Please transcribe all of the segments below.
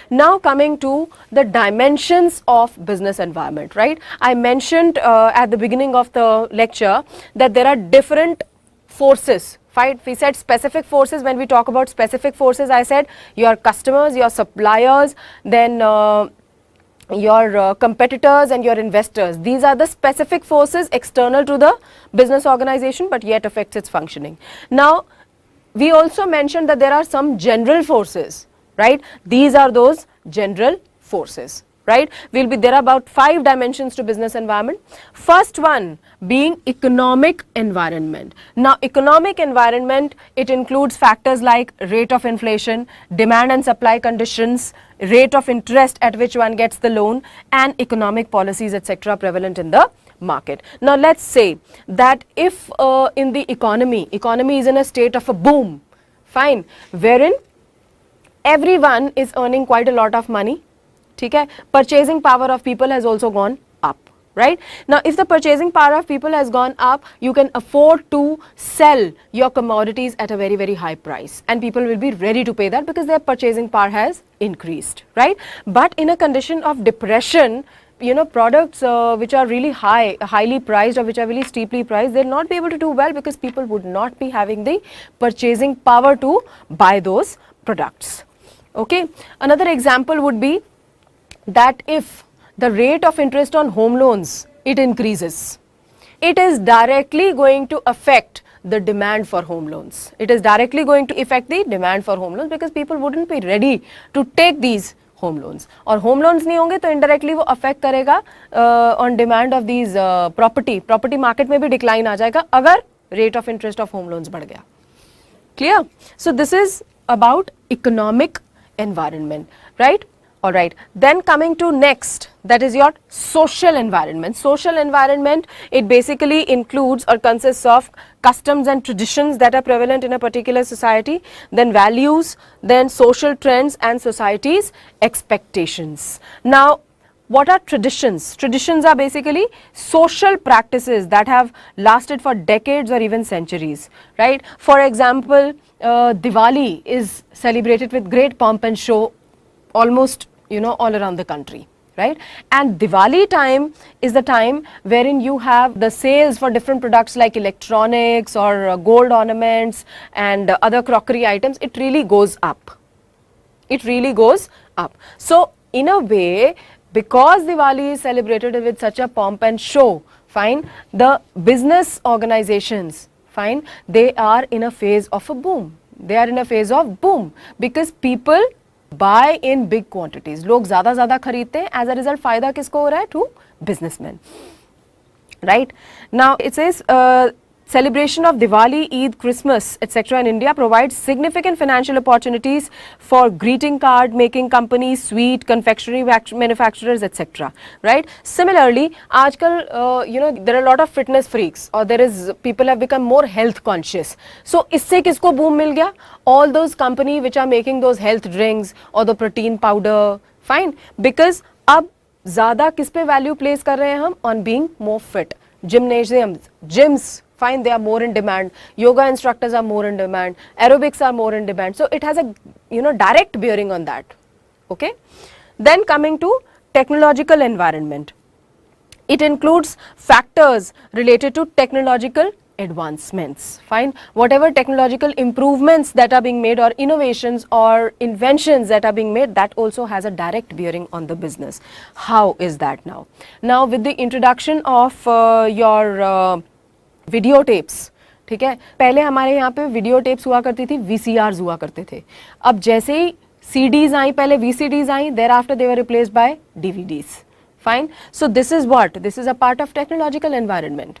Now coming to the dimensions of business environment, right? I mentioned at the beginning of the lecture that there are different forces. Right? We said specific forces. When we talk about specific forces, I said your customers, your suppliers, then your competitors and your investors. These are the specific forces external to the business organization but yet affects its functioning. Now we also mentioned that there are some general forces, right? These are those general forces, right? There are about 5 dimensions to business environment. First one being economic environment. Now economic environment, it includes factors like rate of inflation, demand and supply conditions, rate of interest at which one gets the loan, and economic policies, etc., prevalent in the market. Now let's say that if in the economy is in a state of a boom, fine, wherein everyone is earning quite a lot of money, ठीक है, purchasing power of people has also gone up, right? Now if the purchasing power of people has gone up, you can afford to sell your commodities at a very, very high price, and people will be ready to pay that because their purchasing power has increased, right? But in a condition of depression, you know, products which are really highly priced or which are really steeply priced, they'll not be able to do well because people would not be having the purchasing power to buy those products. Okay, another example would be that if the rate of interest on home loans, it increases, it is directly going to affect the demand for home loans. It is directly going to affect the demand for home loans because people wouldn't be ready to take these home loans, और home loans नहीं होंगे तो indirectly वो affect करेगा on demand of these property market में भी decline आ जाएगा अगर rate of interest of home loans बढ़ गया. Clear? So this is about economic environment, right? All right, then coming to next, that is your social environment. Social environment, it basically includes or consists of customs and traditions that are prevalent in a particular society, then values, then social trends and society's expectations. Now what are traditions? Traditions are basically social practices that have lasted for decades or even centuries, right? For example, Diwali is celebrated with great pomp and show almost, you know, all around the country, right? And Diwali time is the time wherein you have the sales for different products like electronics or gold ornaments and other crockery items. It really goes up. It really goes up. So in a way, because Diwali is celebrated with such a pomp and show, fine, the business organizations, fine, they are in a phase of a boom. They are in a phase of boom because people buy in big quantities. लोग ज़्यादा खरीदते हैं. As a result, फायदा किसको हो रहा है? To businessmen, right? Now it says celebration of Diwali, Eid, Christmas, etc. in India provides significant financial opportunities for greeting card making companies, sweet, confectionery manufacturers, etc. Right? Similarly, आजकल you know, there are a lot of fitness freaks or people have become more health conscious. So इससे किसको boom मिल गया? All those company which are making those health drinks or the protein powder, fine, because अब ज़्यादा किस पे value place कर रहे हैं हम? On being more fit. Gymnasiums, gyms, fine, they are more in demand. Yoga instructors are more in demand. Aerobics are more in demand. So it has a, you know, direct bearing on that. Okay. Then coming to technological environment, it includes factors related to technological advancements, fine, whatever technological improvements that are being made or innovations or inventions that are being made, that also has a direct bearing on the business. How is that now? Now with the introduction of your video tapes, ठीक है, पहले हमारे यहाँ पे video tapes हुआ करती थी, VCRs हुआ करते थे. अब जैसे ही CDs आई, पहले VCDs I, thereafter they were replaced by DVDs. Fine. So this is what? This is a part of technological environment.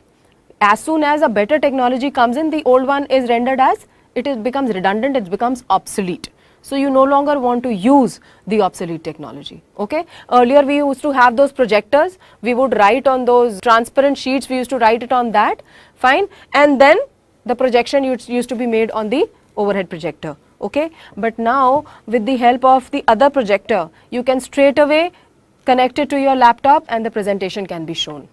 As soon as a better technology comes in, the old one is rendered as, it becomes redundant, it becomes obsolete. So you no longer want to use the obsolete technology, okay? Earlier we used to have those projectors, we would write on those transparent sheets, we used to write it on that, fine, and then the projection used to be made on the overhead projector, okay? But now with the help of the other projector, you can straight away connect it to your laptop and the presentation can be shown.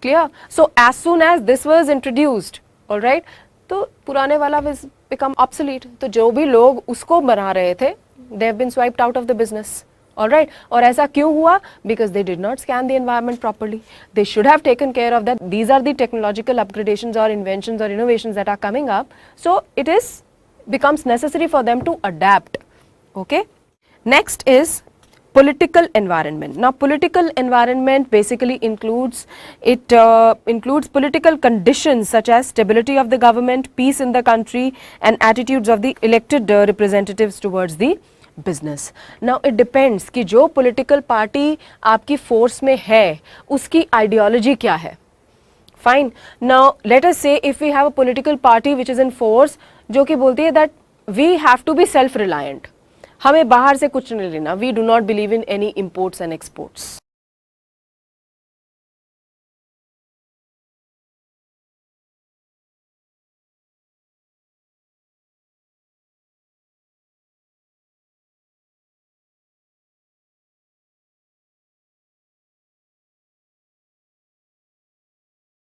Clear? So as soon as this was introduced, alright, तो पुराने वाला was become obsolete. तो जो भी लोग उसको बना रहे थे they have been swiped out of the business. All right. और ऐसा क्यों हुआ? Because they did not scan the environment properly. They should have taken care of that. These are the technological upgradations or inventions or innovations that are coming up. So it becomes necessary for them to adapt. Okay. Next is political environment. Now political environment basically includes political conditions such as stability of the government, peace in the country, and attitudes of the elected representatives towards the business. Now it depends कि जो political party आपकी force में है उसकी ideology क्या है. Fine. Now let us say if we have a political party which is in force जो कि बोलती है that we have to be self reliant, हमें बाहर से कुछ नहीं लेना, we do not believe in any imports and exports.